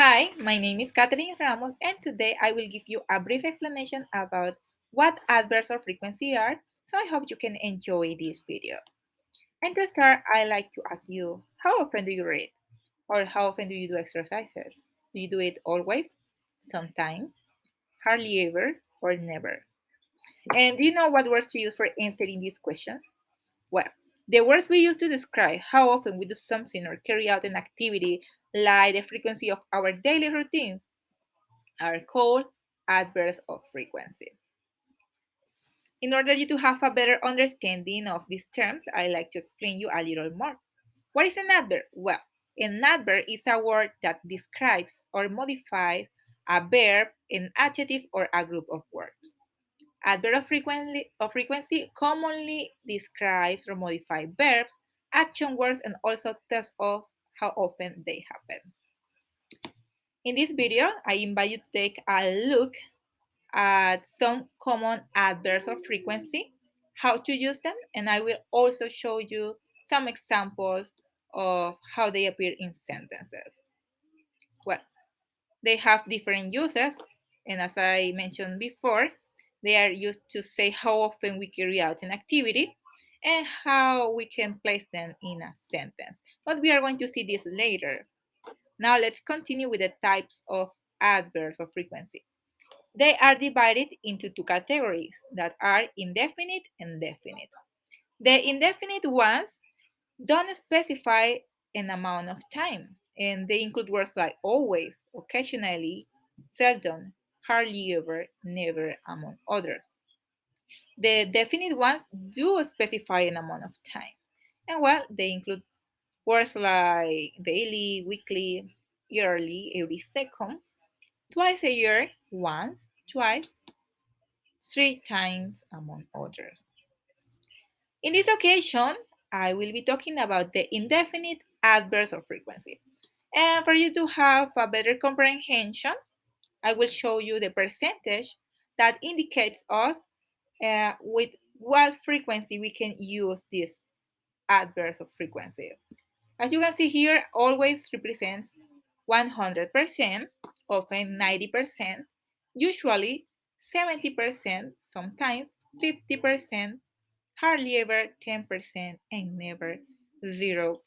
Hi, my name is Catherine Ramos, and today I will give you a brief explanation about what adverbs of frequency are, so I hope you can enjoy this video. And to start, I like to ask you, how often do you read? Or how often do you do exercises? Do you do it always? Sometimes? Hardly ever? Or never? And do you know what words to use for answering these questions? Well, the words we use to describe how often we do something or carry out an activity, like the frequency of our daily routines, are called adverbs of frequency. In order you to have a better understanding of these terms, I like to explain you a little more. What is an adverb? Well, an adverb is a word that describes or modifies a verb, an adjective, or a group of words. Adverb of frequency commonly describes or modifies verbs, action words, and also tells us how often they happen. In this video, I invite you to take a look at some common adverbs of frequency, how to use them, and I will also show you some examples of how they appear in sentences. Well, they have different uses, and as I mentioned before, they are used to say how often we carry out an activity and how we can place them in a sentence. But we are going to see this later. Now let's continue with the types of adverbs of frequency. They are divided into two categories that are indefinite and definite. The indefinite ones don't specify an amount of time, and they include words like always, occasionally, seldom, hardly ever, never, among others. The definite ones do specify an amount of time, and well, they include words like daily, weekly, yearly, every second, twice a year, once, twice, three times, among others. In this occasion, I will be talking about the indefinite adverbs of frequency. And for you to have a better comprehension, I will show you the percentage that indicates us with what frequency we can use this adverb of frequency. As you can see here, always represents 100%, often 90%, usually 70%, sometimes 50%, hardly ever 10%, and never 0%.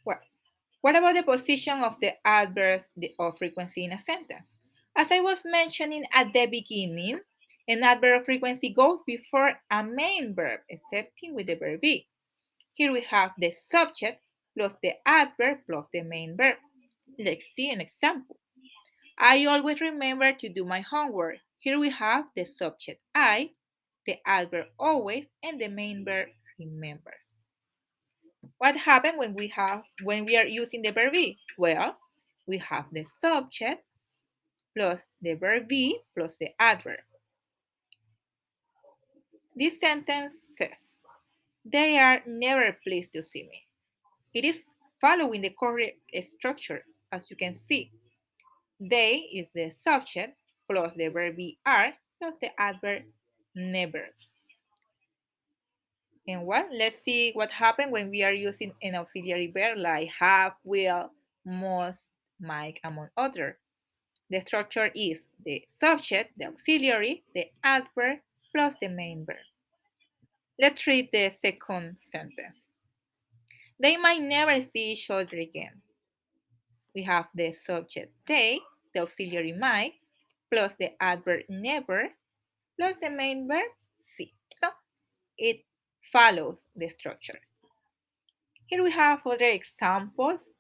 Well, what about the position of the adverbs of frequency in a sentence? As I was mentioning at the beginning, an adverb of frequency goes before a main verb, excepting with the verb be. Here we have the subject plus the adverb plus the main verb. Let's see an example. I always remember to do my homework. Here we have the subject I, the adverb always, and the main verb remember. What happens when we are using the verb be? Well, we have the subject plus the verb be plus the adverb. This sentence says, they are never pleased to see me. It is following the correct structure, as you can see. They is the subject plus the verb be are plus the adverb never. And well, let's see what happens when we are using an auxiliary verb like have, will, must, might, among others. The structure is the subject, the auxiliary, the adverb, plus the main verb. Let's read the second sentence. They might never see each other again. We have the subject they, the auxiliary might, plus the adverb never, plus the main verb see. So it follows the structure. Here we have other examples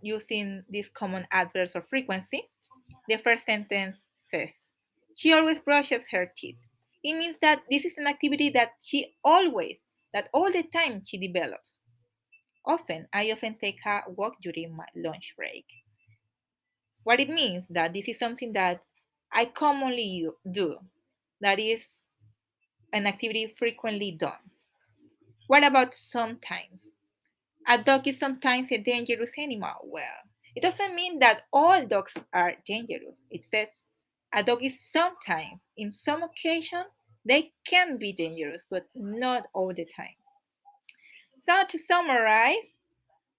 using these common adverbs of frequency. The first sentence says, she always brushes her teeth. It means that this is an activity that that all the time she develops. I often take a walk during my lunch break. What it means that this is something that I commonly do, that is an activity frequently done. What about sometimes? A dog is sometimes a dangerous animal. Well, it doesn't mean that all dogs are dangerous. It says a dog is sometimes, in some occasion, they can be dangerous, but not all the time. So to summarize,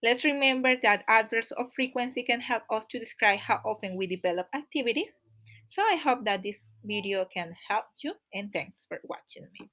Let's remember that adverbs of frequency can help us to describe how often we develop activities. So I hope that this video can help you, and thanks for watching me.